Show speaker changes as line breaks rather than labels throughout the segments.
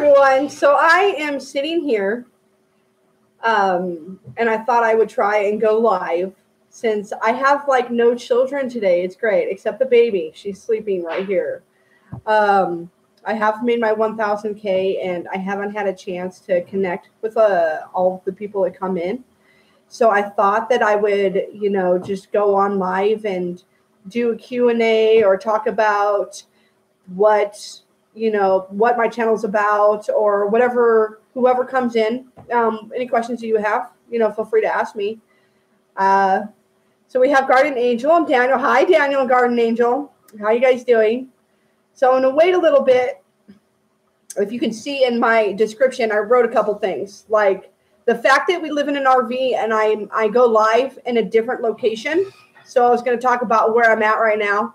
everyone. So I am sitting here, and I thought I would try and go live since I have like no children today. It's great, except the baby. She's sleeping right here. I have made my 1,000K, and I haven't had a chance to connect with all of the people that come in. So I thought that I would, just go on live and do a Q&A or talk about what my channel's about or whatever, whoever comes in. Any questions that you have, feel free to ask me. So we have Garden Angel and Daniel. Hi, Daniel and Garden Angel. How you guys doing? So I'm going to wait a little bit. If you can see in my description, I wrote a couple things, like the fact that we live in an RV and I go live in a different location. So I was going to talk about where I'm at right now,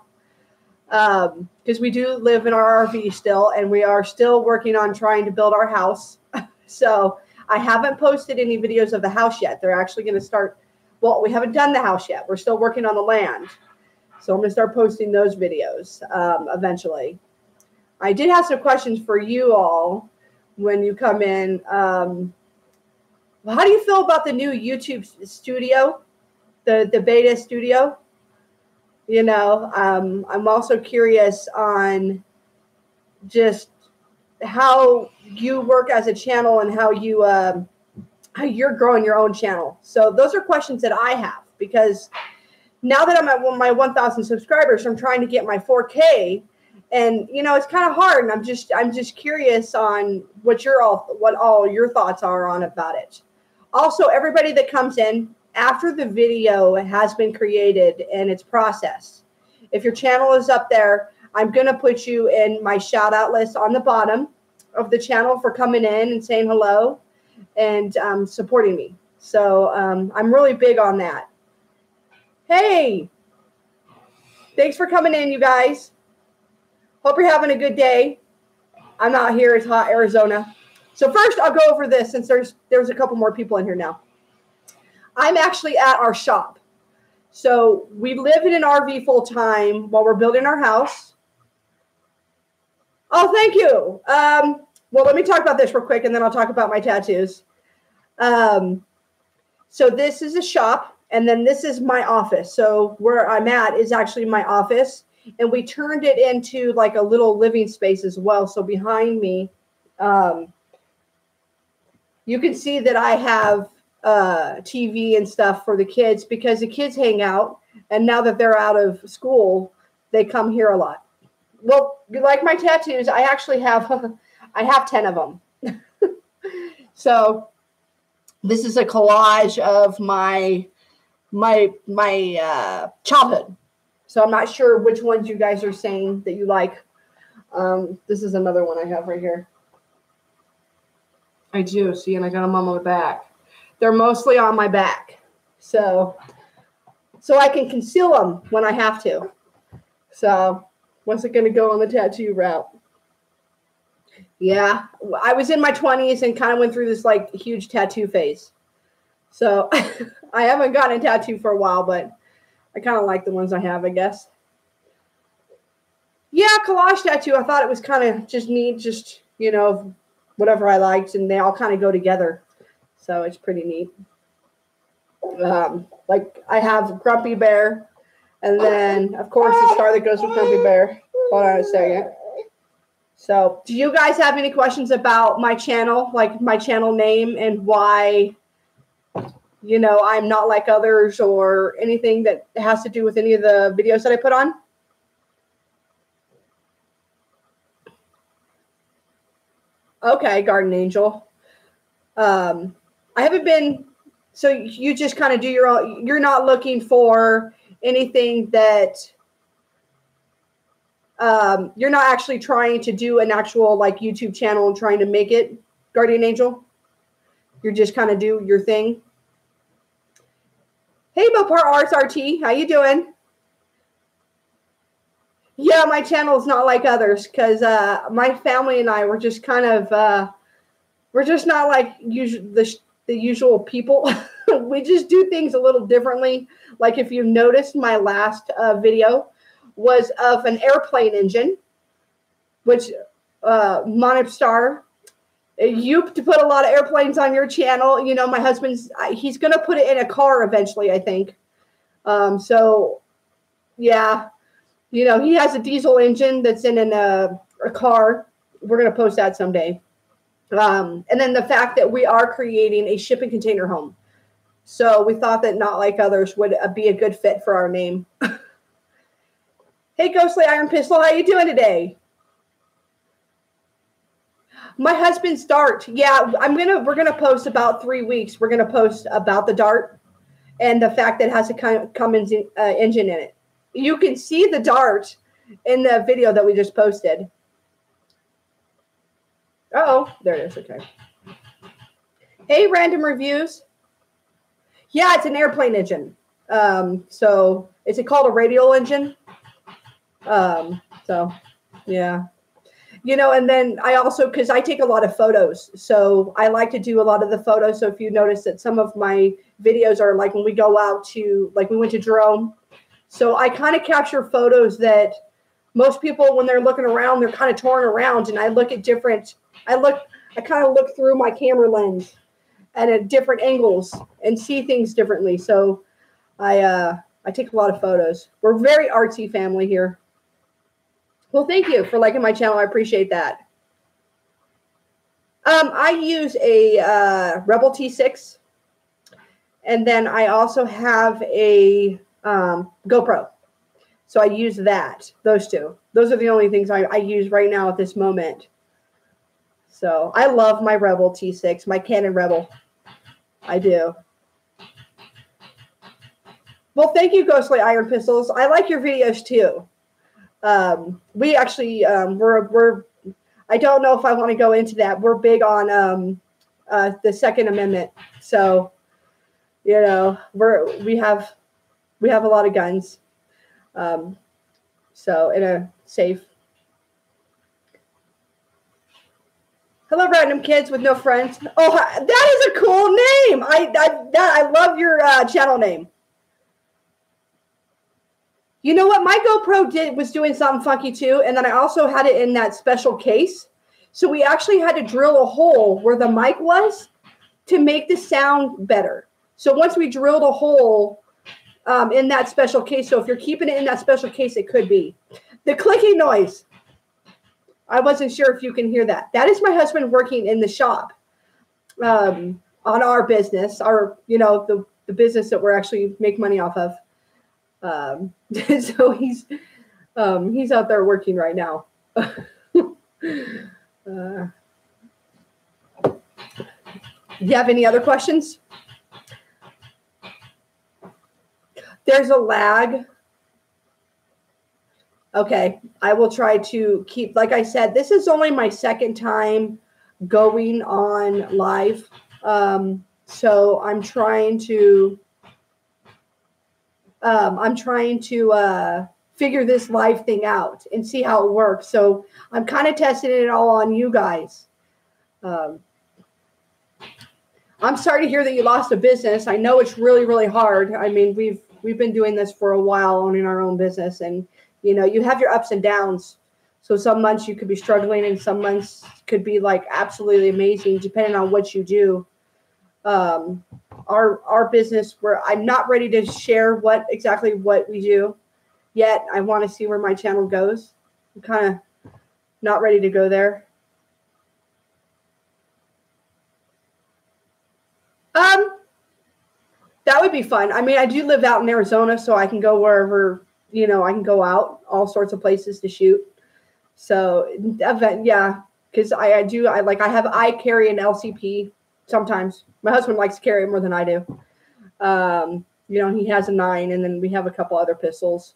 because we do live in our RV still, and we are still working on trying to build our house. So I haven't posted any videos of the house yet. They're actually going to start. Well, we haven't done the house yet. We're still working on the land. So I'm going to start posting those videos eventually. I did have some questions for you all when you come in. Well, how do you feel about the new YouTube studio, the beta studio? I'm also curious on just how you work as a channel and how you're growing your own channel. So those are questions that I have, because now that I'm at my 1,000 subscribers, I'm trying to get my 4K, and it's kind of hard. And I'm just curious on what all your thoughts are on about it. Also, everybody that comes in after the video has been created and it's processed, if your channel is up there, I'm going to put you in my shout out list on the bottom of the channel for coming in and saying hello and supporting me. So I'm really big on that. Hey, thanks for coming in, you guys. Hope you're having a good day. I'm out here. It's hot Arizona. So first, I'll go over this since there's a couple more people in here now. I'm actually at our shop. So we live in an RV full time while we're building our house. Oh, thank you. Well, let me talk about this real quick, and then I'll talk about my tattoos. So this is a shop, and then this is my office. So where I'm at is actually my office, and we turned it into like a little living space as well. So behind me, you can see that I have TV and stuff for the kids, because the kids hang out, and now that they're out of school, they come here a lot. Well, you like my tattoos? I actually have I have 10 of them. So this is a collage of my childhood. So I'm not sure which ones you guys are saying that you like. This is another one I have right here. I do, see, and I got them on my back. They're mostly on my back, so I can conceal them when I have to. So wasn't going to go on the tattoo route. Yeah, I was in my 20s and kind of went through this like huge tattoo phase. So I haven't gotten a tattoo for a while, but I kind of like the ones I have, I guess. Yeah, collage tattoo. I thought it was kind of just neat, just, whatever I liked, and they all kind of go together. So it's pretty neat. Like I have Grumpy Bear, and then, of course, the star that goes with Grumpy Bear. Hold on a second. So do you guys have any questions about my channel, like my channel name and why, I'm not like others, or anything that has to do with any of the videos that I put on? Okay, Garden Angel. I haven't been, so you just kind of do your own, you're not looking for anything that, you're not actually trying to do an actual like YouTube channel and trying to make it, Guardian Angel? You're just kind of do your thing? Hey, Mopar Arts RT, how you doing? Yeah, my channel is not like others, because my family and I were just kind of, we're just not like the usual people. We just do things a little differently. Like if you noticed, my last video was of an airplane engine, which Monostar You put a lot of airplanes on your channel. You know, my husband's, he's going to put it in a car eventually, I think. So, yeah, you know, he has a diesel engine that's in a car. We're going to post that someday. And then the fact that we are creating a shipping container home. So we thought that Not Like Others would be a good fit for our name. Hey, Ghostly Iron Pistol, how you doing today? My husband's dart. Yeah, we're gonna post about 3 weeks. We're gonna post about the dart and the fact that it has a Cummins engine in it. You can see the dart in the video that we just posted. Oh, there it is. Okay. Hey, Random Reviews. Yeah, it's an airplane engine. So is it called a radial engine? So yeah. You know, and then I also, because I take a lot of photos, so I like to do a lot of the photos. So if you notice that some of my videos are like when we go out to, like we went to Jerome. So I kind of capture photos that most people, when they're looking around, they're kind of touring around, and I look at different, I kind of look through my camera lens and at different angles and see things differently. So I take a lot of photos. We're a very artsy family here. Well, thank you for liking my channel. I appreciate that. I use a Rebel T6, and then I also have a GoPro. So I use that. Those two. Those are the only things I use right now at this moment. So I love my Rebel T6, my Canon Rebel. I do. Well, thank you, Ghostly Iron Pistols. I like your videos too. We actually, we're, I don't know if I want to go into that. We're big on the Second Amendment. So, you know, we have a lot of guns. So in a safe. Hello, random kids with no friends. Oh, that is a cool name. I love your channel name. You know what? My GoPro was doing something funky too, and then I also had it in that special case. So we actually had to drill a hole where the mic was to make the sound better. So once we drilled a hole in that special case, so if you're keeping it in that special case, it could be. The clicking noise. I wasn't sure if you can hear that. That is my husband working in the shop on our business, you know, the business that we're actually make money off of. So he's out there working right now. You have any other questions? There's a lag. Okay, I will try to keep, like I said, this is only my second time going on live. So I'm trying to figure this live thing out and see how it works. So I'm kind of testing it all on you guys. I'm sorry to hear that you lost a business. I know it's really, really hard. I mean, we've been doing this for a while, owning our own business, and you know, you have your ups and downs. So some months you could be struggling, and some months could be like absolutely amazing, depending on what you do. Our business, where I'm not ready to share exactly what we do yet. I want to see where my channel goes. I'm kind of not ready to go there. That would be fun. I mean, I do live out in Arizona, so I can go wherever, you know, I can go out, all sorts of places to shoot. So, yeah, because I carry an LCP sometimes. My husband likes to carry it more than I do. You know, he has a 9, and then we have a couple other pistols.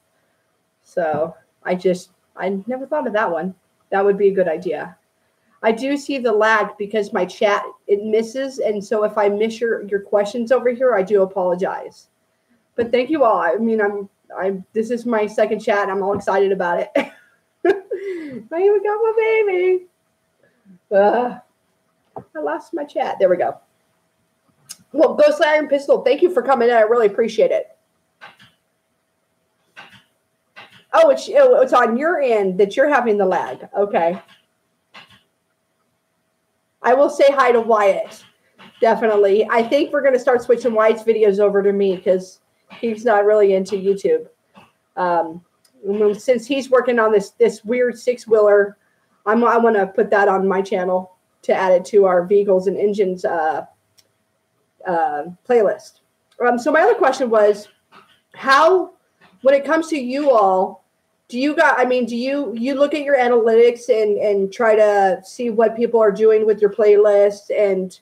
So I never thought of that one. That would be a good idea. I do see the lag because my chat, it misses. And so if I miss your questions over here, I do apologize. But thank you all. I mean, this is my second chat. I'm all excited about it. I even got my baby. I lost my chat. There we go. Well, Ghostly Iron Pistol, thank you for coming in. I really appreciate it. Oh, it's on your end that you're having the lag. Okay. I will say hi to Wyatt. Definitely. I think we're going to start switching Wyatt's videos over to me because he's not really into YouTube. Since he's working on this weird 6-wheeler, I want to put that on my channel to add it to our vehicles and engines playlist. So my other question was, how, when it comes to you all, do you look at your analytics and try to see what people are doing with your playlist and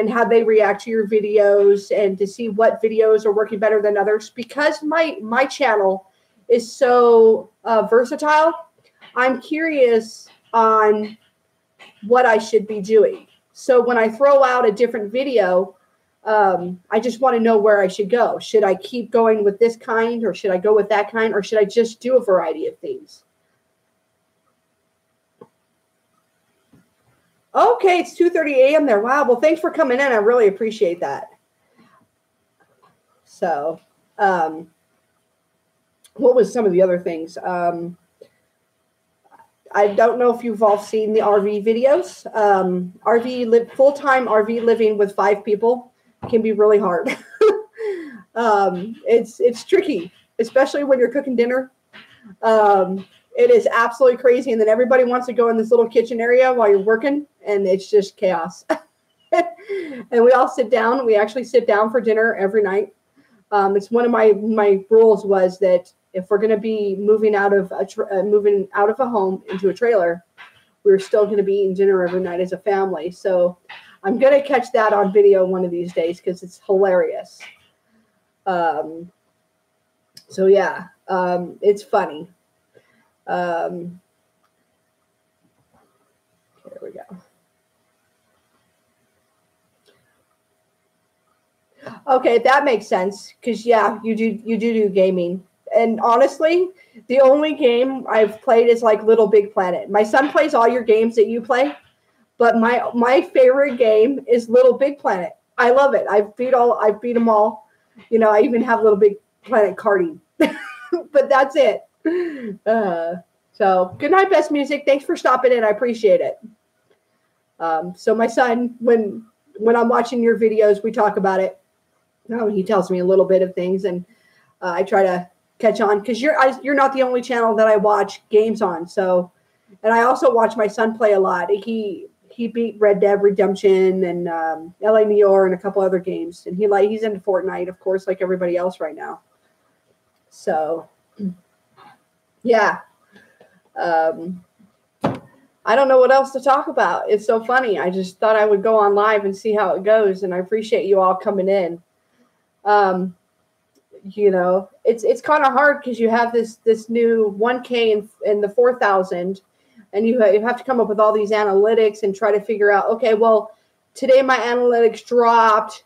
how they react to your videos and to see what videos are working better than others? Because my channel is so versatile, I'm curious on what I should be doing. So when I throw out a different video, I just want to know where I should go. Should I keep going with this kind, or should I go with that kind, or should I just do a variety of things? Okay, it's 2:30 a.m. there. Wow. Well, thanks for coming in. I really appreciate that. So, what was some of the other things? I don't know if you've all seen the RV videos. Full-time RV living with 5 people can be really hard. It's tricky, especially when you're cooking dinner. It is absolutely crazy. And then everybody wants to go in this little kitchen area while you're working, and it's just chaos. And we all sit down. We actually sit down for dinner every night. It's one of my rules was that if we're going to be moving out of a home into a trailer, we're still going to be eating dinner every night as a family. So I'm going to catch that on video one of these days because it's hilarious. So yeah, it's funny. Here we go. Okay, that makes sense because yeah, you do gaming. And honestly, the only game I've played is like Little Big Planet. My son plays all your games that you play, but my favorite game is Little Big Planet. I love it. I've beat them all. You know, I even have Little Big Planet karting. But that's it. So good night, Best Music. Thanks for stopping in. I appreciate it. So my son, when I'm watching your videos, we talk about it. He tells me a little bit of things, and I try to catch on because you're not the only channel that I watch games on. So, and I also watch my son play a lot. He beat Red Dead Redemption and LA Noire and a couple other games, and he's into Fortnite, of course, like everybody else right now. So, yeah. I don't know what else to talk about. It's so funny. I just thought I would go on live and see how it goes, and I appreciate you all coming in. You know, it's kind of hard because you have this new 1K and the 4,000, and you have to come up with all these analytics and try to figure out, okay, well, today my analytics dropped,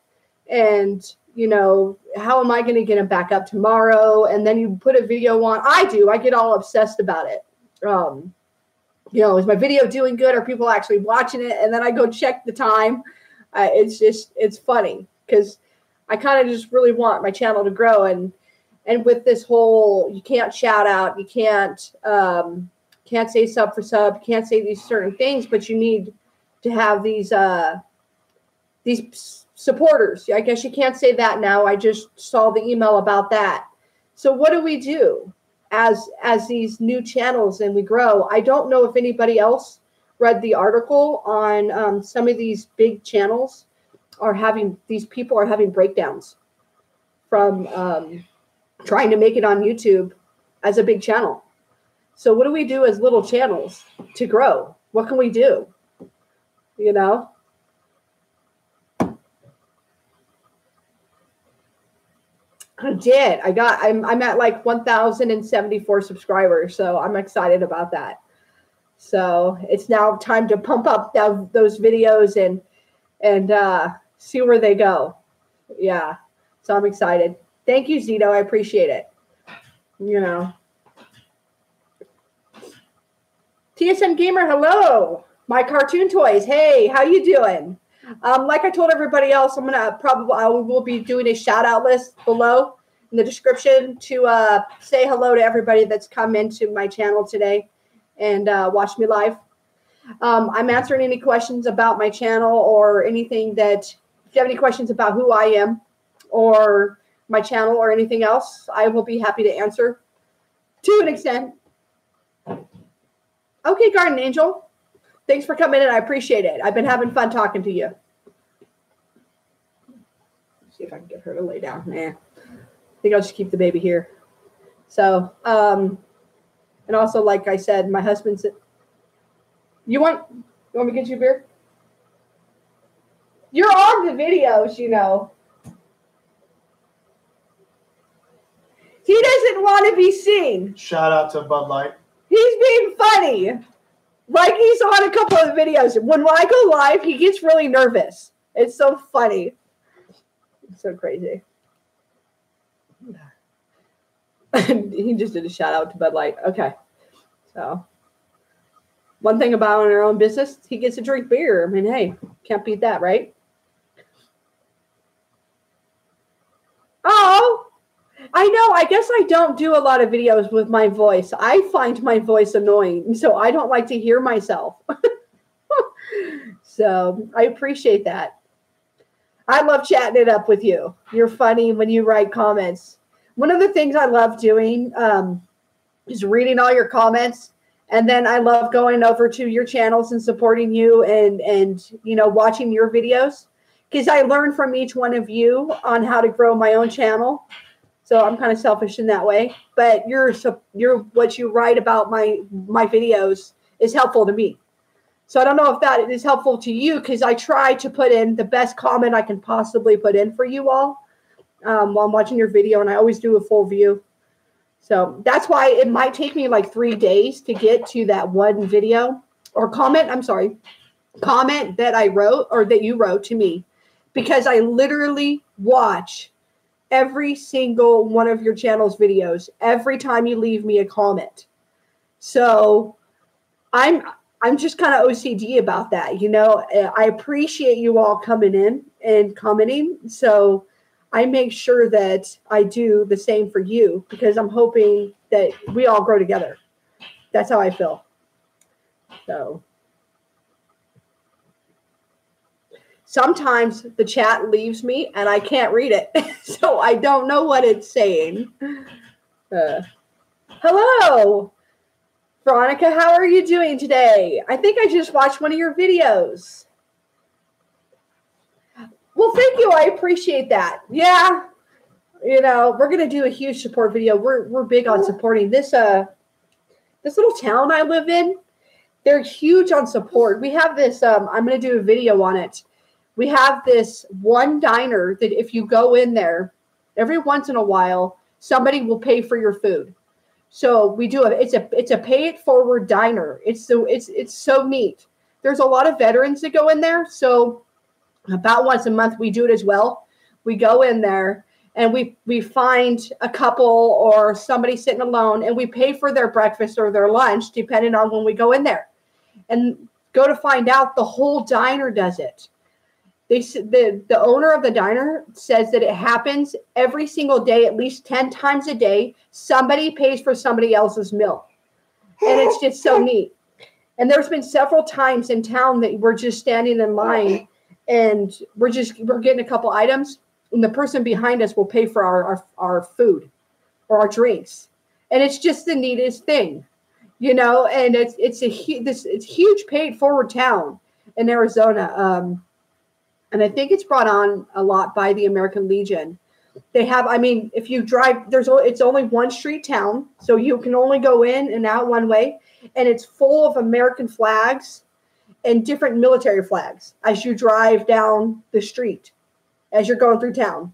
and you know, how am I going to get them back up tomorrow? And then you put a video on. I get all obsessed about it. You know, is my video doing good? Are people actually watching it? And then I go check the time. It's funny because I kind of just really want my channel to grow. And with this whole, you can't shout out, you can't say sub for sub, you can't say these certain things, but you need to have these supporters. I guess you can't say that now. I just saw the email about that. So what do we do as these new channels and we grow? I don't know if anybody else read the article on some of these big channels these people are having breakdowns from trying to make it on YouTube as a big channel. So what do we do as little channels to grow? What can we do? You know? I did. I'm at like 1,074 subscribers, so I'm excited about that. So it's now time to pump up those videos and see where they go. Yeah. So I'm excited. Thank you, Zito. I appreciate it. You know. TSM Gamer, hello. My cartoon toys. Hey, how you doing? Like I told everybody else, I will be doing a shout out list below in the description to say hello to everybody that's come into my channel today and watched me live. I'm answering any questions about my channel or anything that, if you have any questions about who I am or my channel or anything else, I will be happy to answer to an extent. Okay, Garden Angel. Thanks for coming in. I appreciate it. I've been having fun talking to you. Let's see if I can get her to lay down. Nah. I think I'll just keep the baby here. So, and also, like I said, my husband said, you want me to get you a beer? You're on the videos, you know. He doesn't want to be seen.
Shout out to Bud Light.
He's being funny. Like he's on a couple of videos. When I go live, he gets really nervous. It's so funny. It's so crazy. He just did a shout out to Bud Light. Okay. So one thing about owning our own business, he gets to drink beer. I mean, hey, can't beat that, right? Oh, I know. I guess I don't do a lot of videos with my voice. I find my voice annoying, so I don't like to hear myself. So I appreciate that. I love chatting it up with you. You're funny when you write comments. One of the things I love doing is reading all your comments, and then I love going over to your channels and supporting you and you know, watching your videos, because I learn from each one of you on how to grow my own channel. So I'm kind of selfish in that way, but what you write about my videos is helpful to me. So I don't know if that is helpful to you, because I try to put in the best comment I can possibly put in for you all while I'm watching your video, and I always do a full view. So that's why it might take me like 3 days to get to that one video or comment. I'm sorry, comment that I wrote or that you wrote to me, because I literally watch every single one of your channel's videos every time you leave me a comment. So I'm just kind of OCD about that. You know, I appreciate you all coming in and commenting. So I make sure that I do the same for you, because I'm hoping that we all grow together. That's how I feel. So sometimes the chat leaves me and I can't read it. So I don't know what it's saying. Hello, Veronica. How are you doing today? I think I just watched one of your videos. Well, thank you. I appreciate that. Yeah. You know, we're going to do a huge support video. We're big on supporting this little town I live in. They're huge on support. We have this, I'm going to do a video on it. We have this one diner that if you go in there, every once in a while, somebody will pay for your food. So we do it's a pay it forward diner. It's so neat. There's a lot of veterans that go in there. So about once a month we do it as well. We go in there and we find a couple or somebody sitting alone, and we pay for their breakfast or their lunch depending on when we go in there. And go to find out the whole diner does it. The owner of the diner says that it happens every single day, at least 10 times a day. Somebody pays for somebody else's meal. And it's just so neat. And there's been several times in town that we're just standing in line and we're getting a couple items, and the person behind us will pay for our food or our drinks. And it's just the neatest thing, you know, and it's huge paid forward town in Arizona. And I think it's brought on a lot by the American Legion. They have, I mean, if you drive, it's only one street town, so you can only go in and out one way, and it's full of American flags and different military flags as you drive down the street, as you're going through town.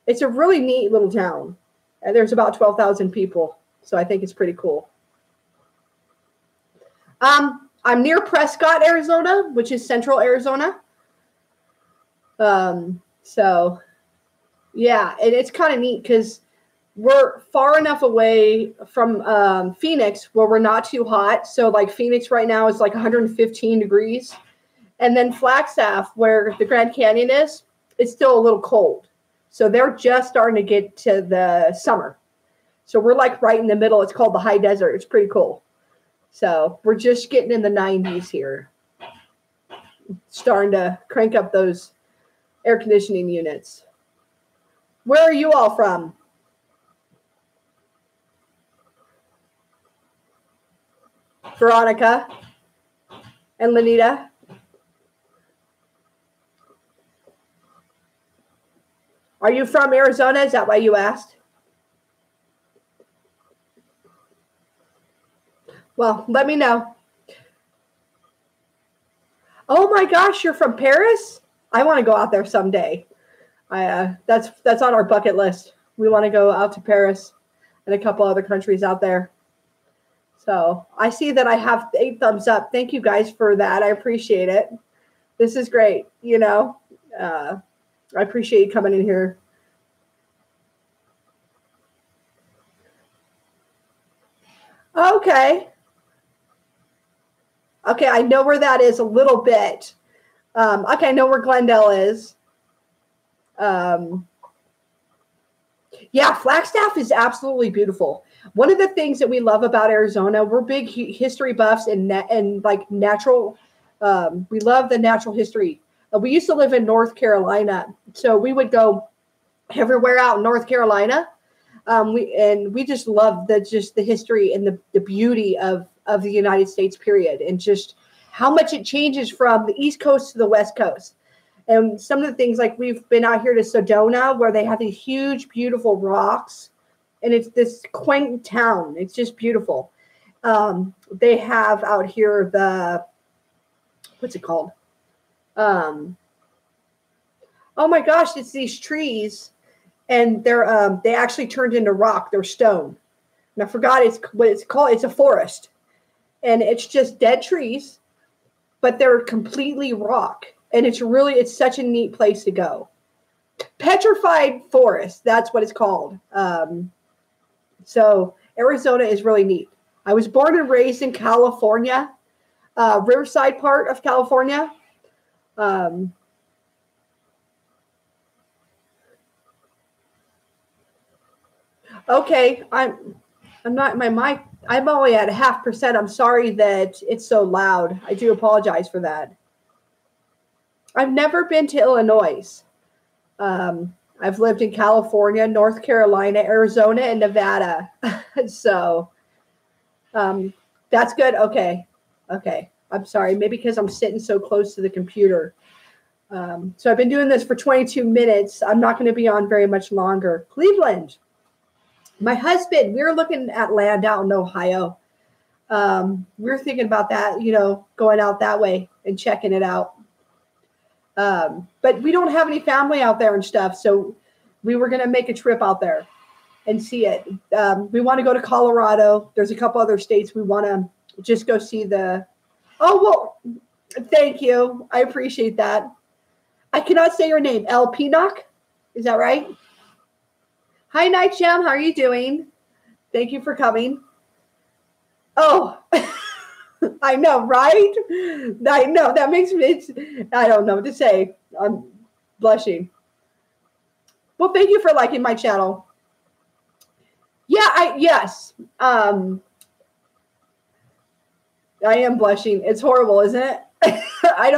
It's a really neat little town. And there's about 12,000 people, so I think it's pretty cool. I'm near Prescott, Arizona, which is central Arizona. So yeah, and it's kind of neat because we're far enough away from Phoenix where we're not too hot. So like Phoenix right now is like 115 degrees. And then Flagstaff, where the Grand Canyon is, it's still a little cold. So they're just starting to get to the summer. So we're like right in the middle. It's called the high desert. It's pretty cool. So we're just getting in the 90s here. Starting to crank up those air conditioning units. Where are you all from? Veronica and Lenita. Are you from Arizona? Is that why you asked? Well, let me know. Oh my gosh, you're from Paris? I want to go out there someday. That's on our bucket list. We want to go out to Paris and a couple other countries out there. So I see that I have 8 thumbs up. Thank you guys for that. I appreciate it. This is great. You know, I appreciate you coming in here. Okay. Okay, I know where that is a little bit. Okay, I know where Glendale is. Yeah, Flagstaff is absolutely beautiful. One of the things that we love about Arizona, we're big history buffs and like natural. We love the natural history. We used to live in North Carolina, so we would go everywhere out in North Carolina. We just love the history and the beauty of the United States period, and just how much it changes from the East Coast to the West Coast. And some of the things, like we've been out here to Sedona, where they have these huge, beautiful rocks, and it's this quaint town. It's just beautiful. They have out here what's it called? Oh my gosh, it's these trees, and they actually turned into rock. They're stone. And I forgot what it's called. It's a forest, and it's just dead trees, but they're completely rock. And it's such a neat place to go. Petrified forest, that's what it's called. So Arizona is really neat. I was born and raised in California, Riverside part of California. Okay, I'm not my mic. I'm only at 0.5%. I'm sorry that it's so loud. I do apologize for that. I've never been to Illinois. I've lived in California, North Carolina, Arizona, and Nevada. So that's good. Okay. I'm sorry. Maybe because I'm sitting so close to the computer. So I've been doing this for 22 minutes. I'm not going to be on very much longer. Cleveland. My husband, we were looking at land out in Ohio. We were thinking about that, going out that way and checking it out. But we don't have any family out there and stuff. So we were going to make a trip out there and see it. We want to go to Colorado. There's a couple other states we want to just go see oh, well, thank you. I appreciate that. I cannot say your name. El Pinoc. Is that right? Hi, Night Jam. How are you doing? Thank you for coming. Oh, I know, right? I know. That makes me, I don't know what to say. I'm blushing. Well, thank you for liking my channel. Yeah, yes. I am blushing. It's horrible, isn't it? I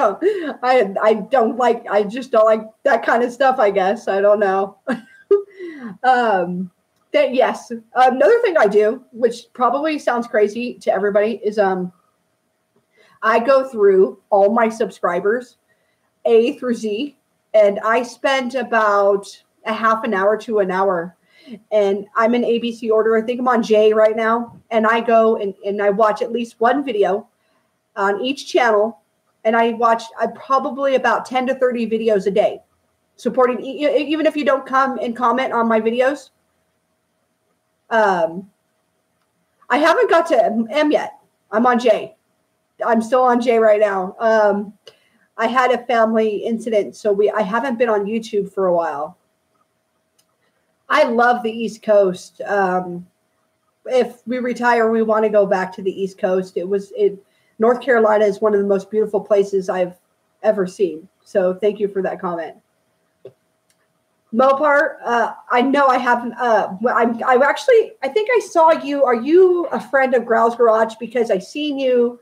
just don't like that kind of stuff, I guess. I don't know. Yes. Another thing I do, which probably sounds crazy to everybody, is I go through all my subscribers, A through Z, and I spend about a half an hour to an hour. And I'm in ABC order. I think I'm on J right now. And I go and I watch at least one video on each channel. And I watch probably about 10 to 30 videos a day, supporting, even if you don't come and comment on my videos. I haven't got to M yet. I'm on J. I'm still on J right now. I had a family incident, so I haven't been on YouTube for a while. I love the East Coast. If we retire, we want to go back to the East Coast. North Carolina is one of the most beautiful places I've ever seen. So thank you for that comment. Mopar, I know I haven't. I think I saw you. Are you a friend of Growl's Garage? Because I seen you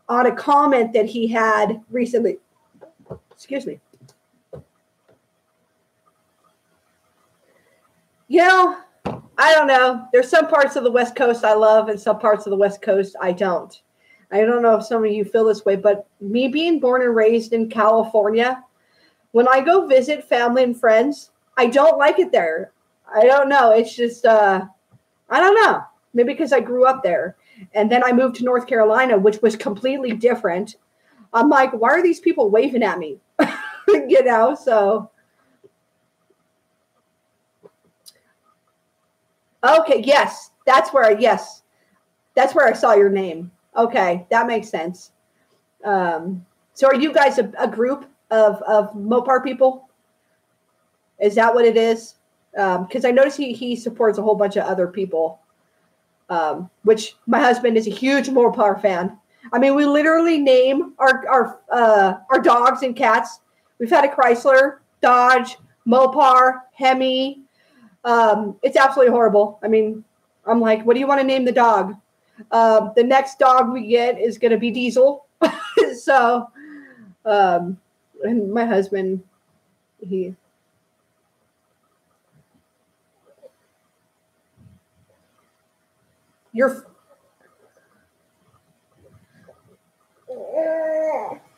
on a comment that he had recently. Excuse me. You know, I don't know. There's some parts of the West Coast I love and some parts of the West Coast I don't. I don't know if some of you feel this way, but me being born and raised in California, when I go visit family and friends, I don't like it there. I don't know. It's just, I don't know. Maybe because I grew up there. And then I moved to North Carolina, which was completely different. I'm like, why are these people waving at me? You know, so. Okay, yes. That's where I saw your name. Okay, that makes sense. So are you guys a group of Mopar people? Is that what it is? Because I noticed he supports a whole bunch of other people, which my husband is a huge Mopar fan. I mean, we literally name our dogs and cats. We've had a Chrysler, Dodge, Mopar, Hemi. It's absolutely horrible. I mean, I'm like, what do you want to name the dog? The next dog we get is going to be Diesel. So, and my husband, oh,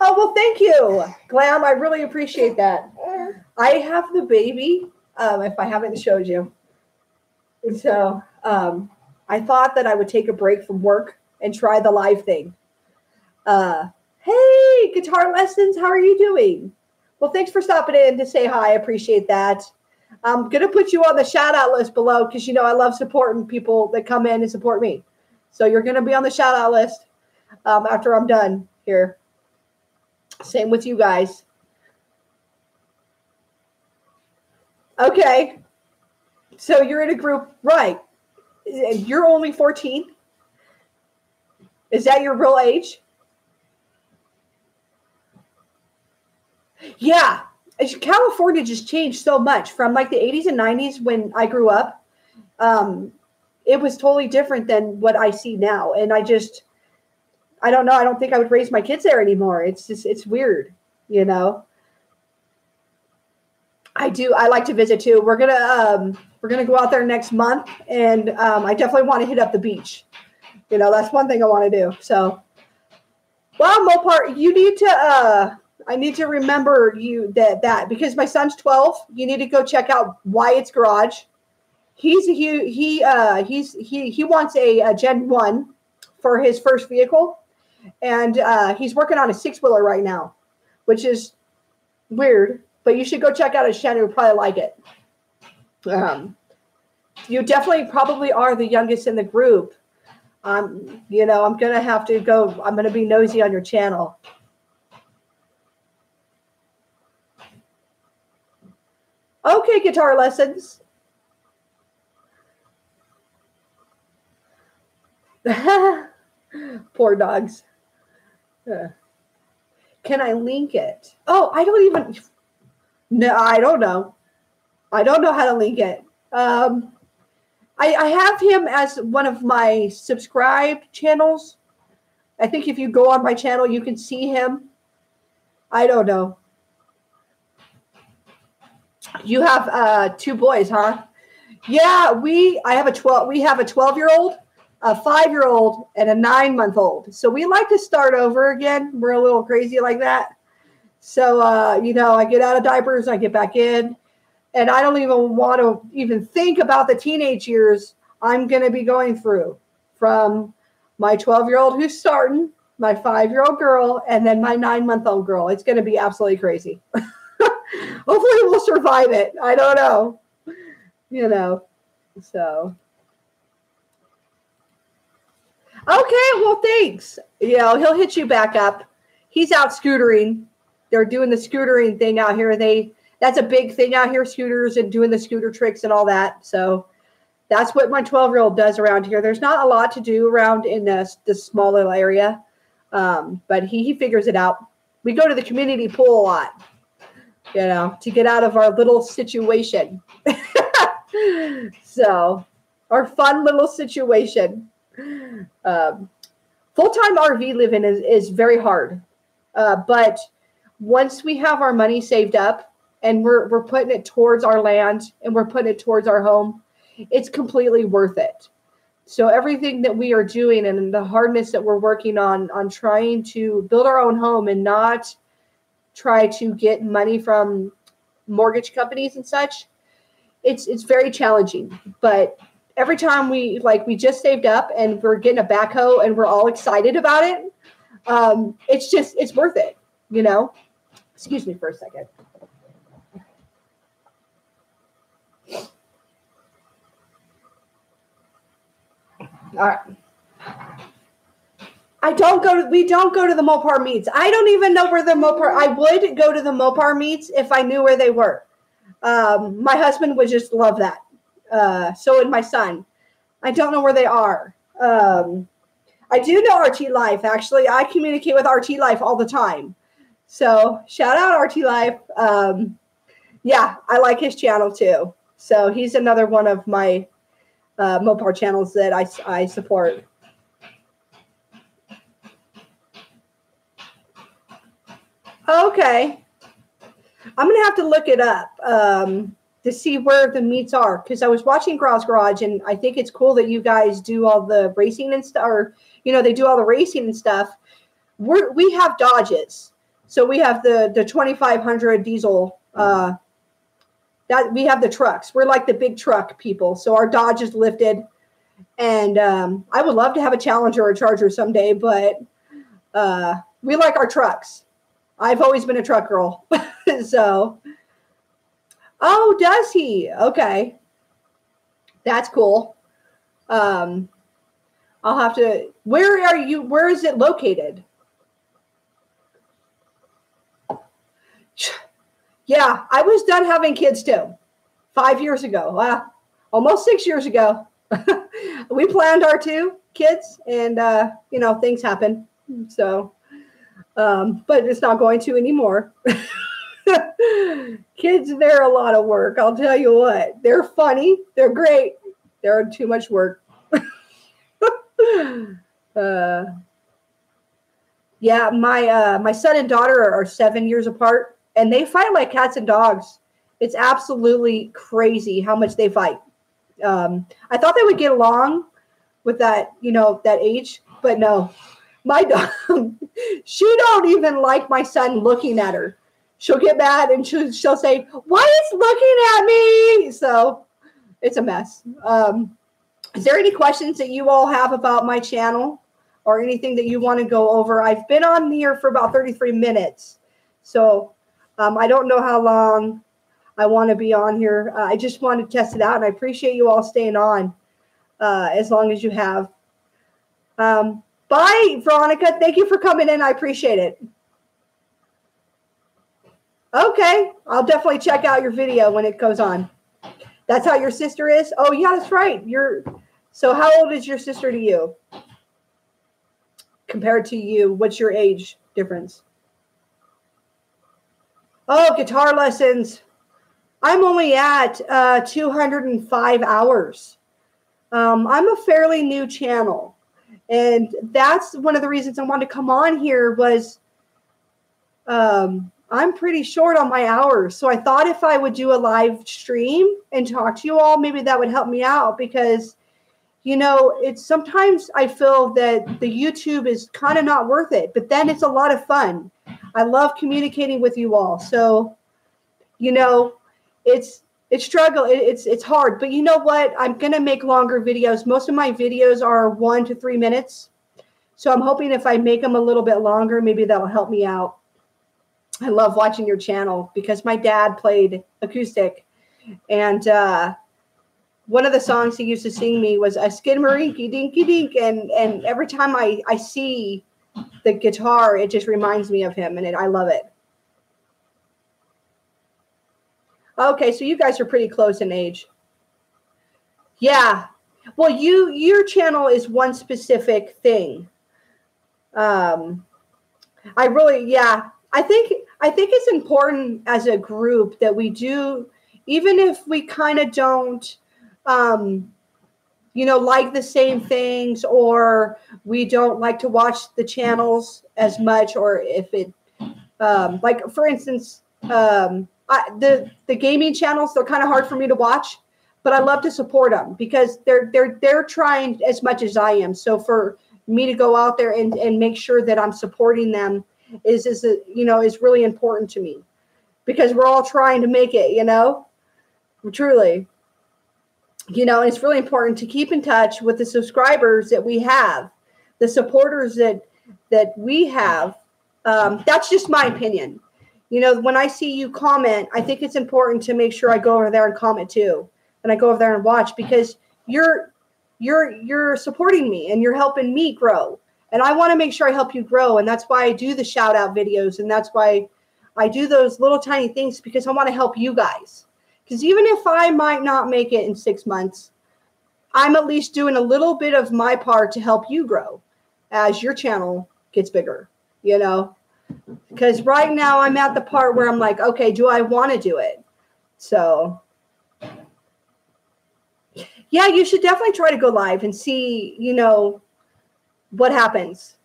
well, thank you, Glam. I really appreciate that. I have the baby, if I haven't showed you. So, I thought that I would take a break from work and try the live thing. Hey, Guitar Lessons, how are you doing? Well, thanks for stopping in to say hi. I appreciate that. I'm going to put you on the shout out list below because, you know, I love supporting people that come in and support me. So you're going to be on the shout out list after I'm done here. Same with you guys. Okay. So you're in a group, right? You're only 14. Is that your real age? Yeah. California just changed so much from like the 80s and 90s when I grew up. It was totally different than what I see now. And I don't know. I don't think I would raise my kids there anymore. It's weird, you know. I like to visit too. We're gonna go out there next month, and I definitely want to hit up the beach. You know, that's one thing I want to do. So, well, Mopar, you need to. I need to remember you that because my son's 12. You need to go check out Wyatt's Garage. He wants a Gen 1 for his first vehicle, and he's working on a 6-wheeler right now, which is weird. But you should go check out his channel. You'll probably like it. You definitely probably are the youngest in the group. You know, I'm going to have to go. I'm going to be nosy on your channel. Okay, Guitar Lessons. Poor dogs. Can I link it? Oh, I don't even... No, I don't know. I don't know how to link it. I have him as one of my subscribed channels. I think if you go on my channel, you can see him. I don't know. You have 2 boys, huh? Yeah, we have a 12-year-old, a 5-year-old, and a 9-month-old. So we like to start over again. We're a little crazy like that. So, you know, I get out of diapers, I get back in, and I don't even want to even think about the teenage years I'm going to be going through from my 12-year-old who's starting, my 5-year-old girl, and then my 9-month-old girl. It's going to be absolutely crazy. Hopefully we'll survive it. I don't know. You know, so. Okay, well, thanks. You know, he'll hit you back up. He's out scootering. They're doing the scootering thing out here. That's a big thing out here, scooters and doing the scooter tricks and all that. So that's what my 12-year-old does around here. There's not a lot to do around in this small little area, but he figures it out. We go to the community pool a lot. you know, to get out of our little situation. So, our fun little situation. Full-time RV living is very hard. But once we have our money saved up and we're putting it towards our land and we're putting it towards our home, it's completely worth it. So everything that we are doing and the hardness that we're working on trying to build our own home and not try to get money from mortgage companies and such, it's very challenging. But every time we just saved up and we're getting a backhoe and we're all excited about it, it's worth it, you know. Excuse me for a second. All right. We don't go to the Mopar meets. I don't even know where the Mopar, I would go to the Mopar meets if I knew where they were. My husband would just love that. So would my son. I don't know where they are. I do know RT Life. Actually, I communicate with RT Life all the time. So shout out RT Life. Yeah, I like his channel too. So he's another one of my Mopar channels that I support. Okay. I'm going to have to look it up to see where the meets are, because I was watching Grouse Garage, and I think it's cool that you guys do all the racing and stuff, or, you know, they do all the racing and stuff. We have Dodges. So we have the 2500 diesel. That we have the trucks. We're like the big truck people. So our Dodge is lifted. And I would love to have a Challenger or a Charger someday, but we like our trucks. I've always been a truck girl. So, oh, does he? Okay. That's cool. I'll have to, where are you? Where is it located? Yeah, I was done having kids too. 5 years ago. Almost 6 years ago. We planned our 2 kids, and, you know, things happen. So, but it's not going to anymore. Kids, they're a lot of work. I'll tell you what. They're funny. They're great. They're too much work. Yeah, my son and daughter are 7 years apart, and they fight like cats and dogs. It's absolutely crazy how much they fight. I thought they would get along with that, you know, that age, but no. My dog, she don't even like my son looking at her. She'll get mad and she'll say, "Why is looking at me?" So it's a mess. Is there any questions that you all have about my channel or anything that you want to go over? I've been on here for about 33 minutes. So I don't know how long I want to be on here. I just want to test it out, and I appreciate you all staying on as long as you have. Bye, Veronica. Thank you for coming in. I appreciate it. Okay. I'll definitely check out your video when it goes on. That's how your sister is? Oh, yeah, that's right. So how old is your sister to you? Compared to you, what's your age difference? Oh, guitar lessons. I'm only at 205 hours. I'm a fairly new channel. And that's one of the reasons I wanted to come on here was I'm pretty short on my hours. So I thought if I would do a live stream and talk to you all, maybe that would help me out, because, you know, it's sometimes I feel that the YouTube is kind of not worth it, but then it's a lot of fun. I love communicating with you all. So, you know, it's hard, but you know what? I'm going to make longer videos. Most of my videos are 1 to 3 minutes. So I'm hoping if I make them a little bit longer, maybe that'll help me out. I love watching your channel because my dad played acoustic, and one of the songs he used to sing me was a skidmarinky dinky dink. And every time I see the guitar, it just reminds me of him, and I love it. Okay, so you guys are pretty close in age. Yeah. Well, your channel is one specific thing. Yeah. I think it's important as a group that we do, even if we kind of don't, um, like the same things, or we don't like to watch the channels as much, or if it, like for instance, the gaming channels, they're kind of hard for me to watch, but I love to support them because they're trying as much as I am. So for me to go out there and make sure that I'm supporting them is really important to me, because we're all trying to make it, truly. And it's really important to keep in touch with the subscribers that we have, the supporters that we have. That's just my opinion. When I see you comment, I think it's important to make sure I go over there and comment too, and I go over there and watch, because you're supporting me and you're helping me grow, and I want to make sure I help you grow, and that's why I do the shout out videos, and that's why I do those little tiny things, because I want to help you guys. Because even if I might not make it in 6 months, I'm at least doing a little bit of my part to help you grow as your channel gets bigger, because right now I'm at the part where I'm like, okay, do I want to do it? So yeah, you should definitely try to go live and see, what happens.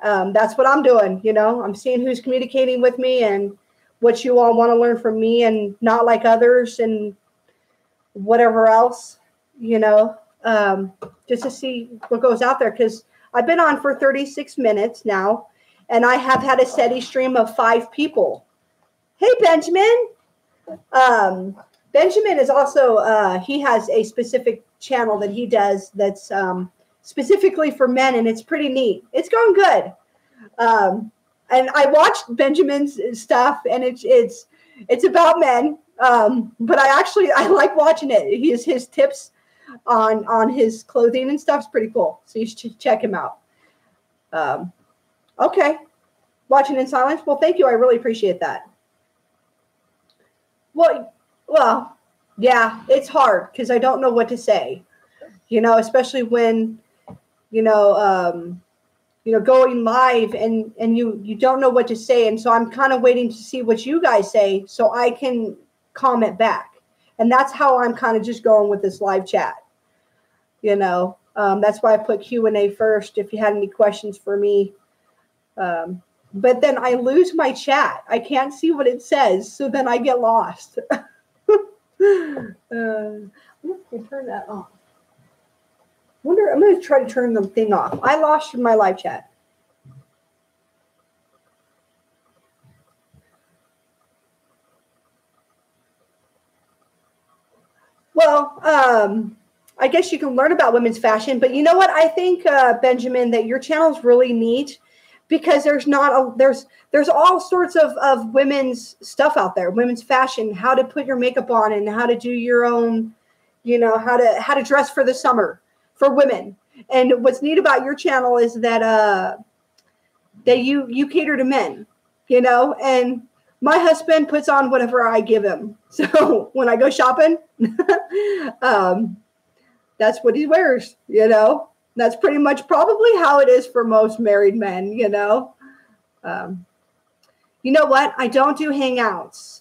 That's what I'm doing. I'm seeing who's communicating with me and what you all want to learn from me and not like others and whatever else, just to see what goes out there. Because I've been on for 36 minutes now, and I have had a steady stream of 5 people. Hey, Benjamin. Benjamin is also, he has a specific channel that he does that's specifically for men, and it's pretty neat. It's going good. And I watched Benjamin's stuff, and it's about men. But I like watching it. His tips on his clothing and stuff is pretty cool. So you should check him out. Okay. Watching in silence. Well, thank you. I really appreciate that. Well, yeah, it's hard because I don't know what to say, especially when, going live and you don't know what to say. And so I'm kind of waiting to see what you guys say so I can comment back. And that's how I'm kind of just going with this live chat. That's why I put Q&A first if you had any questions for me. But then I lose my chat. I can't see what it says. So then I get lost. I'm going to turn that off. I'm going to try to turn the thing off. I lost my live chat. Well, I guess you can learn about women's fashion, but you know what? I think, Benjamin, that your channel is really neat because there's all sorts of women's stuff out there, women's fashion, how to put your makeup on and how to do your own, how to dress for the summer for women. And what's neat about your channel is that you cater to men, and my husband puts on whatever I give him. So when I go shopping, that's what he wears, That's pretty much probably how it is for most married men, You know what? I don't do hangouts.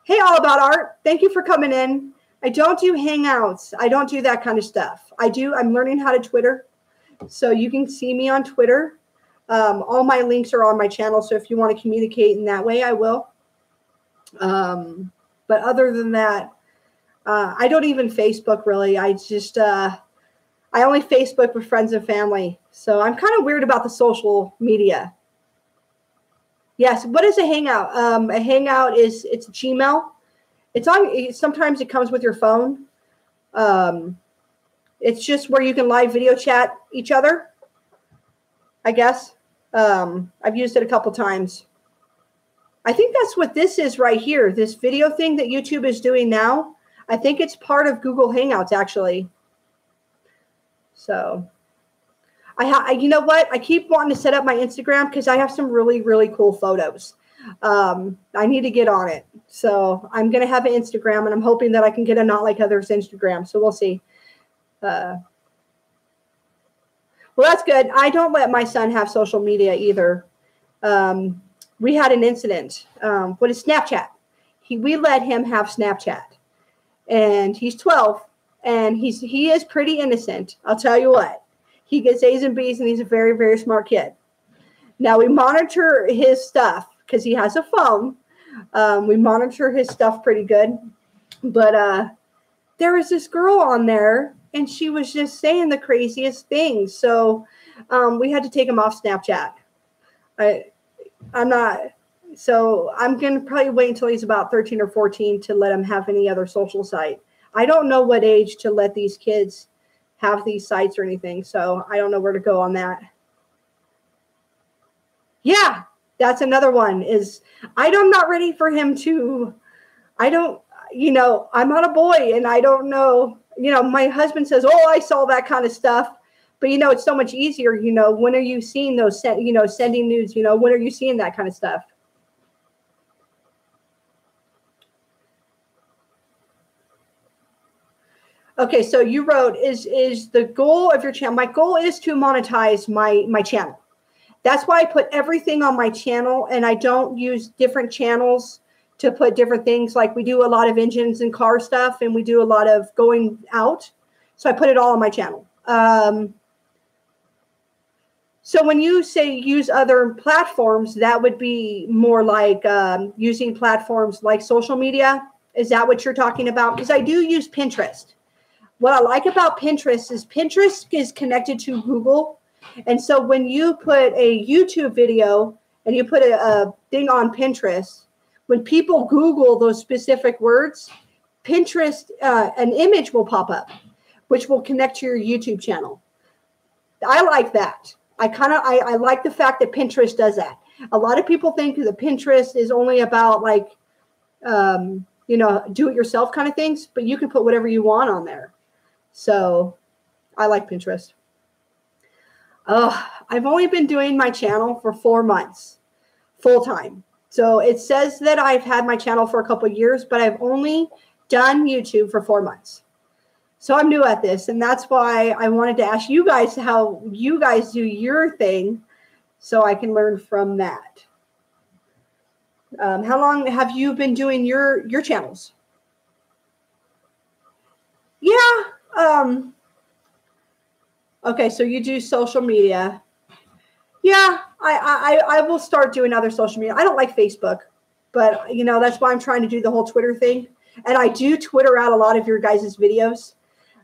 Hey, All About Art. Thank you for coming in. I don't do hangouts. I don't do that kind of stuff. I'm learning how to Twitter. So you can see me on Twitter. All my links are on my channel. So if you want to communicate in that way, I will. But other than that, I don't even Facebook really. I only Facebook with friends and family. So I'm kind of weird about the social media. Yes. What is a hangout? A hangout it's Gmail. Sometimes it comes with your phone. It's just where you can live video chat each other, I guess. I've used it a couple times. I think that's what this is right here. This video thing that YouTube is doing now. I think it's part of Google Hangouts, actually. So, you know what? I keep wanting to set up my Instagram because I have some really, really cool photos. I need to get on it. So I'm going to have an Instagram, and I'm hoping that I can get a Not Like Others Instagram. So we'll see. Well, that's good. I don't let my son have social media either. we had an incident. What is Snapchat? We let him have Snapchat, and he's 12, and he is pretty innocent. I'll tell you what, he gets A's and B's, and he's a very, very smart kid. Now we monitor his stuff because he has a phone. We monitor his stuff pretty good, but there was this girl on there, and she was just saying the craziest things. So we had to take him off Snapchat. I'm going to probably wait until he's about 13 or 14 to let him have any other social site. I don't know what age to let these kids have these sites or anything, so I don't know where to go on that. Yeah, that's another one is I'm not ready for him to, I'm not a boy, and I don't know, my husband says, oh, I saw that kind of stuff. But, it's so much easier, when are you seeing those, sending nudes, when are you seeing that kind of stuff? Okay, so you wrote, is the goal of your channel, my goal is to monetize my channel. That's why I put everything on my channel, and I don't use different channels to put different things. Like we do a lot of engines and car stuff, and we do a lot of going out. So I put it all on my channel. So when you say use other platforms, that would be more like using platforms like social media. Is that what you're talking about? Because I do use Pinterest. What I like about Pinterest is connected to Google. And so when you put a YouTube video and you put a thing on Pinterest, when people Google those specific words, Pinterest, an image will pop up, which will connect to your YouTube channel. I like that. I like the fact that Pinterest does that. A lot of people think that Pinterest is only about like, do it yourself kind of things, but you can put whatever you want on there. So I like Pinterest. I've only been doing my channel for 4 months full time. So it says that I've had my channel for a couple of years, but I've only done YouTube for 4 months. So I'm new at this, and that's why I wanted to ask you guys how you guys do your thing so I can learn from that. How long have you been doing your channels? Yeah. Okay, so you do social media. Yeah, I will start doing other social media. I don't like Facebook, but, that's why I'm trying to do the whole Twitter thing. And I do Twitter out a lot of your guys' videos.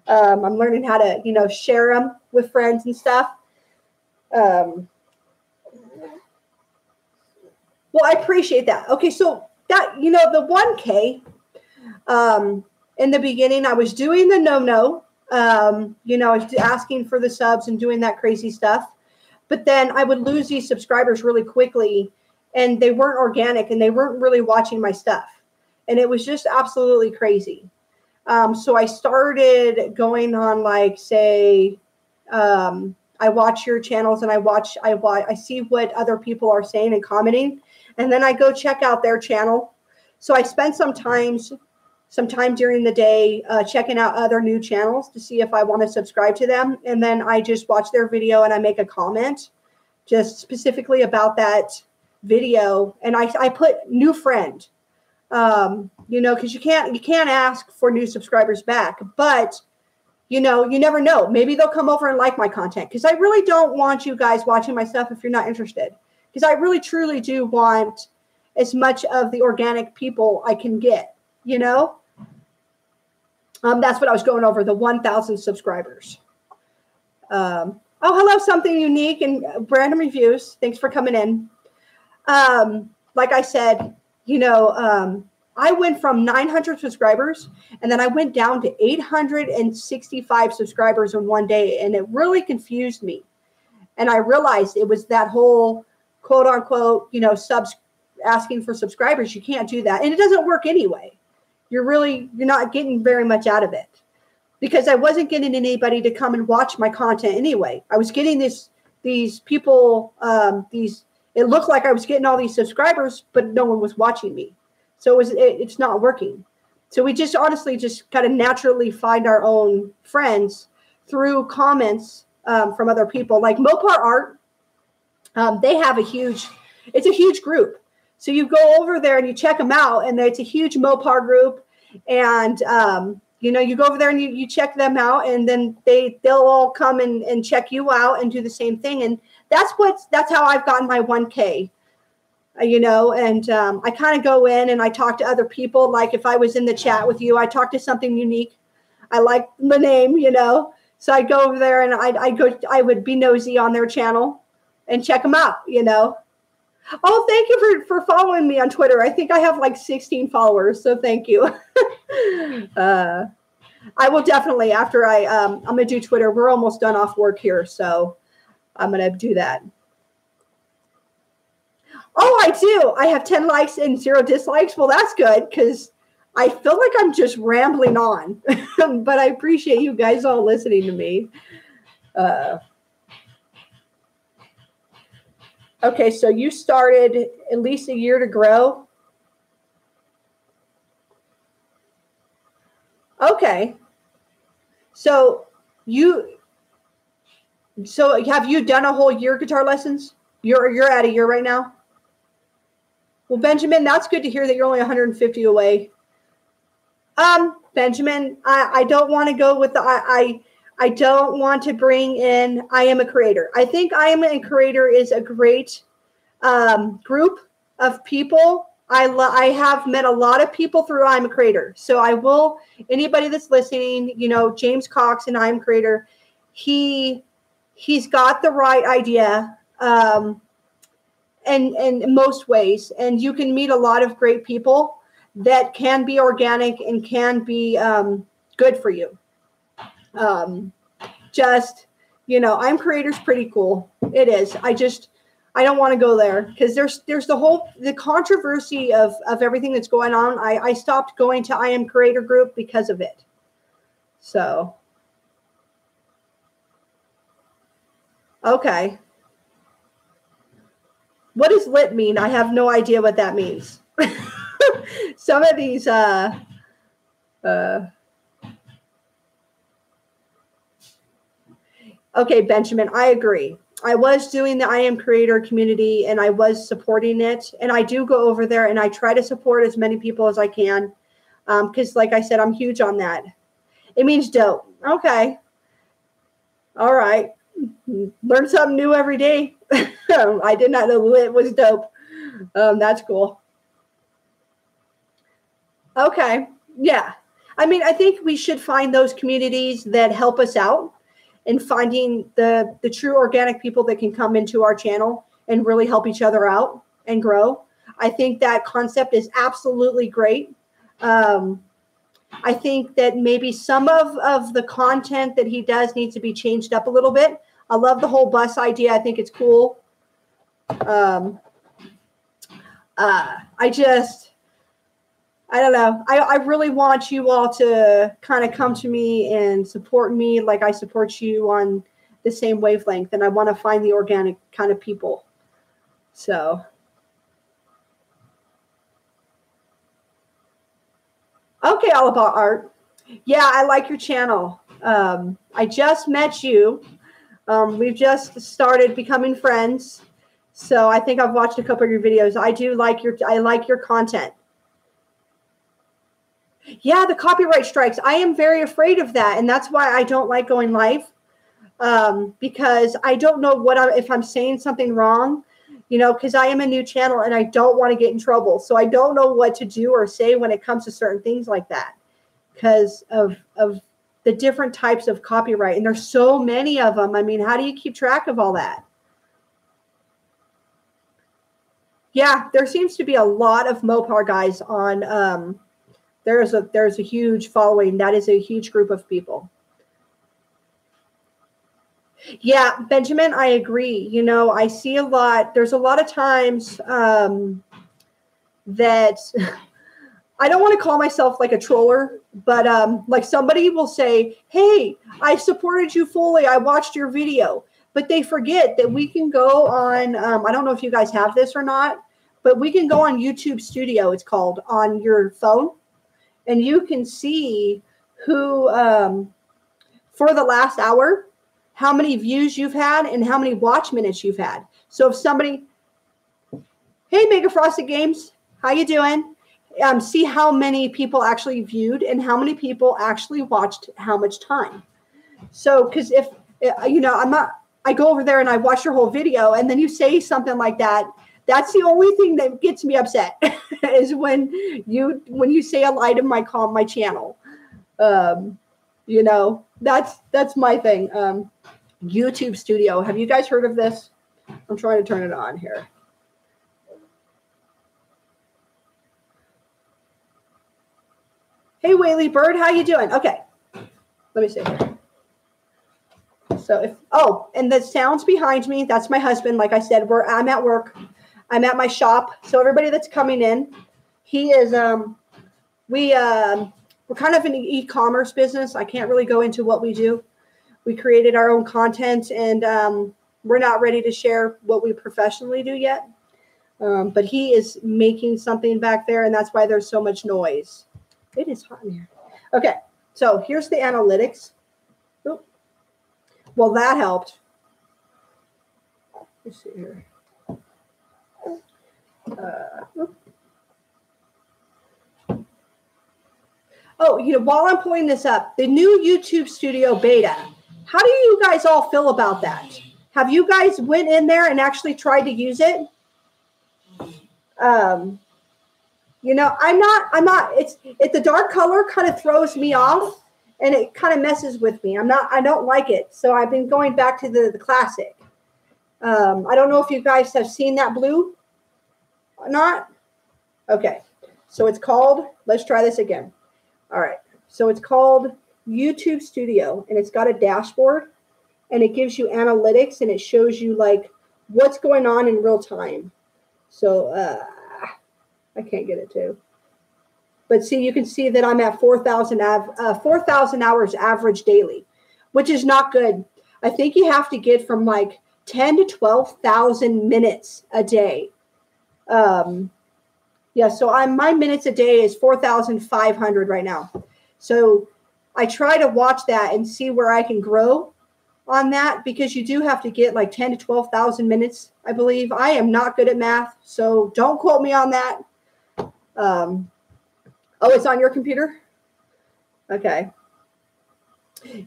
I'm learning how to, share them with friends and stuff. Well, I appreciate that. Okay, so that, the 1K, in the beginning, I was doing the no-no. I was asking for the subs and doing that crazy stuff. But then I would lose these subscribers really quickly, and they weren't organic, and they weren't really watching my stuff. And it was just absolutely crazy. So I started going on, like, say, I watch your channels, and I see what other people are saying and commenting, and then I go check out their channel. So I spend some time during the day checking out other new channels to see if I want to subscribe to them. And then I just watch their video and I make a comment just specifically about that video. And I put new friend, because you can't ask for new subscribers back. But, you never know. Maybe they'll come over and like my content, because I really don't want you guys watching my stuff if you're not interested. Because I really, truly do want as much of the organic people I can get, That's what I was going over, the 1,000 subscribers. Oh, hello, Something Unique and Random Reviews. Thanks for coming in. Like I said, I went from 900 subscribers, and then I went down to 865 subscribers in one day, and it really confused me. And I realized it was that whole quote unquote, subs asking for subscribers. You can't do that. And it doesn't work anyway. You're not getting very much out of it, because I wasn't getting anybody to come and watch my content anyway. I was getting these people, it looked like I was getting all these subscribers, but no one was watching me. So it's not working. So we just honestly just kind of naturally find our own friends through comments from other people, like Mopar Art. They have it's a huge group. So you go over there and you check them out, and it's a huge Mopar group. And, you go over there and you check them out, and then they'll all come and check you out and do the same thing. And that's how I've gotten my 1K, and I kind of go in and I talk to other people. Like if I was in the chat with you, I talk to something unique. I like the name, so I go over there and I would be nosy on their channel and check them out, Oh, thank you for following me on Twitter. I think I have like 16 followers, so thank you. I will definitely, after I'm going to do Twitter. We're almost done off work here, so I'm going to do that. Oh, I do. I have 10 likes and 0 dislikes. Well, that's good because I feel like I'm just rambling on, but I appreciate you guys all listening to me. Okay, so you started at least a year to grow. Okay. So have you done a whole year guitar lessons? You're at a year right now? Well, Benjamin, that's good to hear that you're only 150 away. Benjamin, I don't want to go with I don't want to bring in I Am a Creator. I think I Am a Creator is a great group of people. I have met a lot of people through I Am a Creator. So I will, anybody that's listening, James Cox and I Am Creator, he's got the right idea in most ways. And you can meet a lot of great people that can be organic and can be good for you. I'm Creator's pretty cool. It is. I don't want to go there because there's the controversy of everything that's going on. I stopped going to I Am Creator group because of it. So, okay. What does lit mean? I have no idea what that means. Some of these, okay, Benjamin, I agree. I was doing the I Am Creator community and I was supporting it. And I do go over there and I try to support as many people as I can. Because like I said, I'm huge on that. It means dope. Okay. All right. Learn something new every day. I did not know lit was dope. That's cool. Okay. Yeah. I mean, I think we should find those communities that help us out in finding the true organic people that can come into our channel and really help each other out and grow. I think that concept is absolutely great. I think that maybe some of the content that he does needs to be changed up a little bit. I love the whole bus idea. I think it's cool. I don't know. I really want you all to kind of come to me and support me like I support you on the same wavelength. And I want to find the organic kind of people. So. Okay, all about art. Yeah, I like your channel. I just met you. We've just started becoming friends. So I think I've watched a couple of your videos. I like your content. Yeah, the copyright strikes. I am very afraid of that. And that's why I don't like going live. Because I don't know if I'm saying something wrong, because I am a new channel and I don't want to get in trouble. So I don't know what to do or say when it comes to certain things like that because of the different types of copyright. And there's so many of them. I mean, how do you keep track of all that? Yeah, there seems to be a lot of Mopar guys on. There's a huge following. That is a huge group of people. Yeah, Benjamin, I agree. I see a lot. There's a lot of times that I don't want to call myself like a troller, but like somebody will say, hey, I supported you fully. I watched your video. But they forget that we can go on, I don't know if you guys have this or not, but we can go on YouTube Studio, it's called, on your phone. And you can see who, for the last hour, how many views you've had and how many watch minutes you've had. So if somebody, Hey, Mega Frosted Games, how you doing? See how many people actually viewed and how many people actually watched how much time. So, because if, I go over there and I watch your whole video and then you say something like that, that's the only thing that gets me upset is when you say a lie to my channel. That's my thing. YouTube Studio. Have you guys heard of this? I'm trying to turn it on here. Hey, Whaley Bird, how you doing? Okay, let me see here. So and the sounds behind me, that's my husband. Like I said, I'm at work. I'm at my shop. So everybody that's coming in, he is, we're kind of an e-commerce business. I can't really go into what we do. We created our own content and we're not ready to share what we professionally do yet. But he is making something back there and that's why there's so much noise. It is hot in here. Okay, so here's the analytics. Oop. Well, that helped. Let's see here. While I'm pulling this up, the new YouTube Studio beta, how do you guys all feel about that? Have you guys went in there and actually tried to use it? I'm not, it's the dark color kind of throws me off and it kind of messes with me. I don't like it. So I've been going back to the classic. I don't know if you guys have seen that blue or not. Okay. So it's called, let's try this again. All right. So it's called YouTube Studio and it's got a dashboard and it gives you analytics and it shows you like what's going on in real time. So, I can't get it to. But see, you can see that I'm at 4,000 hours average daily, which is not good. I think you have to get from like 10 to 12,000 minutes a day. So my minutes a day is 4,500 right now. So I try to watch that and see where I can grow on that because you do have to get like 10 to 12,000 minutes, I believe. I am not good at math, so don't quote me on that. It's on your computer? Okay.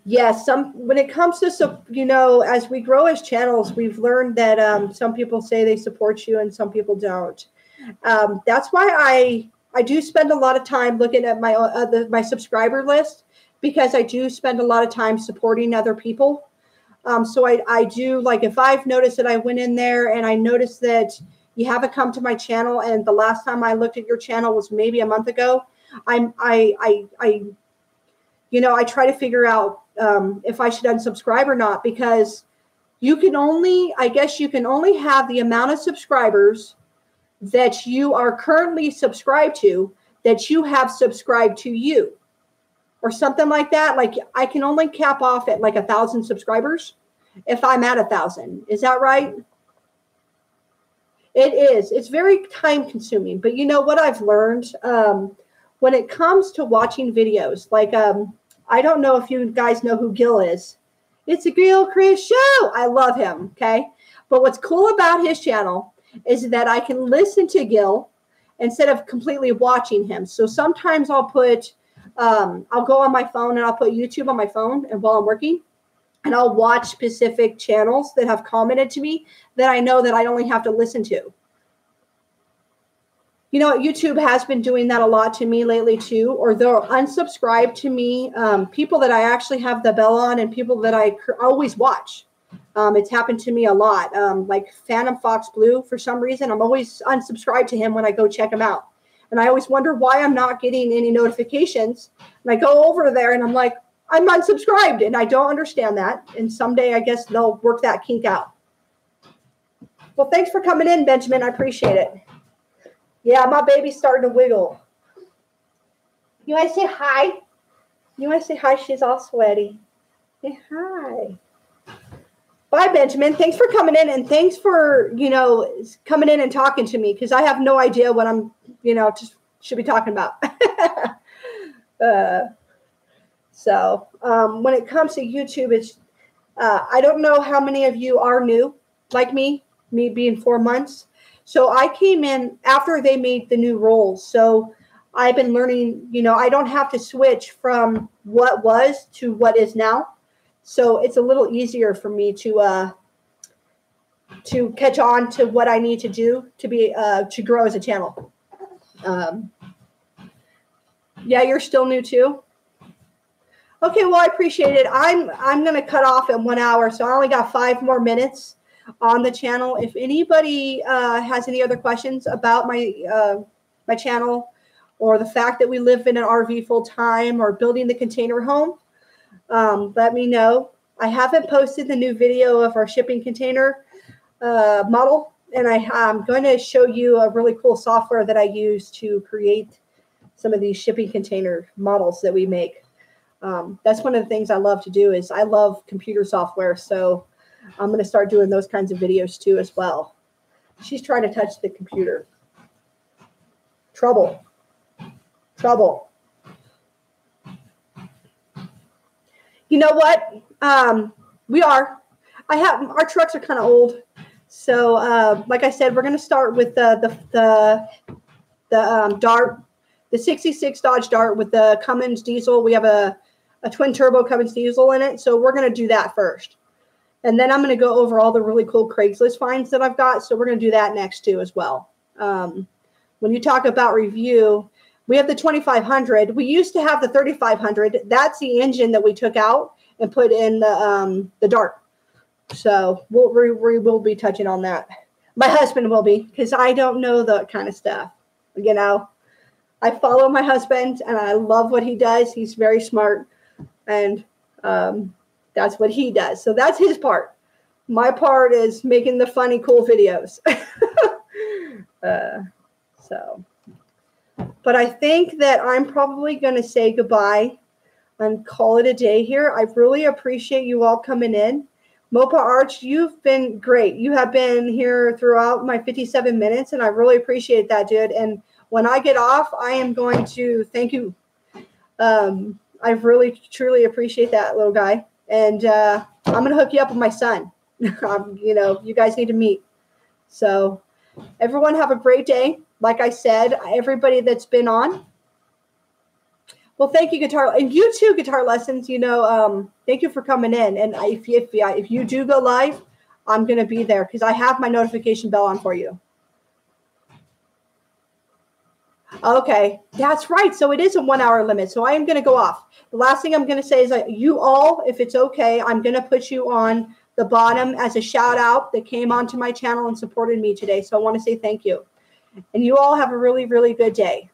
Yes, when it comes to, as we grow as channels, we've learned that some people say they support you and some people don't. That's why I do spend a lot of time looking at my subscriber list because I do spend a lot of time supporting other people. So I do, like if I've noticed that I went in there and I noticed that you haven't come to my channel and the last time I looked at your channel was maybe a month ago, I try to figure out if I should unsubscribe or not because you can only have the amount of subscribers that you are currently subscribed to that you have subscribed to you or something like that. Like I can only cap off at like 1,000 subscribers if I'm at 1,000. Is that right? It is. It's very time consuming. But you know what I've learned when it comes to watching videos, like I don't know if you guys know who Gil is. It's a Gil Chris show. I love him. Okay. But what's cool about his channel is that I can listen to Gil instead of completely watching him. So sometimes I'll go on my phone and I'll put YouTube on my phone and while I'm working. And I'll watch specific channels that have commented to me that I know that I only have to listen to. YouTube has been doing that a lot to me lately too, or they'll unsubscribe to me, people that I actually have the bell on and people that I always watch. It's happened to me a lot. Like Phantom Fox Blue, for some reason, I'm always unsubscribed to him when I go check him out. And I always wonder why I'm not getting any notifications. And I go over there and I'm like, I'm unsubscribed and I don't understand that. And someday I guess they'll work that kink out. Well, thanks for coming in, Benjamin. I appreciate it. Yeah, my baby's starting to wiggle. You want to say hi? You want to say hi? She's all sweaty. Say hi. Bye, Benjamin. Thanks for coming in and thanks for, coming in and talking to me because I have no idea what I'm, just should be talking about. So when it comes to YouTube, it's I don't know how many of you are new, like me being 4 months. So I came in after they made the new rules. So I've been learning, you know, I don't have to switch from what was to what is now. So it's a little easier for me to catch on to what I need to do to be to grow as a channel. Yeah, you're still new too. Okay, well, I appreciate it. I'm going to cut off in 1 hour, so I only got 5 more minutes on the channel. If anybody has any other questions about my channel, or the fact that we live in an RV full time, or building the container home, let me know. I haven't posted the new video of our shipping container model, and I'm going to show you a really cool software that I use to create some of these shipping container models that we make. That's one of the things I love to do, is I love computer software. So I'm going to start doing those kinds of videos too as well. She's trying to touch the computer. Trouble. You know what? Our trucks are kind of old. So like I said, we're going to start with the Dart, the 66 Dodge Dart with the Cummins diesel. We have a twin turbo Cummins diesel in it. So we're going to do that first. And then I'm going to go over all the really cool Craigslist finds that I've got. So we're going to do that next too as well. When you talk about review, we have the 2500. We used to have the 3500. That's the engine that we took out and put in the Dart. So we will be touching on that. My husband will be, because I don't know that kind of stuff. You know, I follow my husband and I love what he does. He's very smart, and that's what he does. So that's his part. My part is making the funny, cool videos. But I think that I'm probably going to say goodbye and call it a day here. I really appreciate you all coming in. Mopa Arch, you've been great. You have been here throughout my 57 minutes, and I really appreciate that, dude. And when I get off, I am going to thank you. I really, truly appreciate that, little guy. And I'm going to hook you up with my son. You know, you guys need to meet. So everyone have a great day. Like I said, everybody that's been on. Well, thank you, Guitar. And you too, Guitar Lessons. You know, thank you for coming in. And if you do go live, I'm going to be there because I have my notification bell on for you. Okay, that's right. So it is a 1 hour limit. So I am going to go off. The last thing I'm going to say is that you all, if it's okay, I'm going to put you on the bottom as a shout out that came onto my channel and supported me today. So I want to say thank you. And you all have a really, really good day.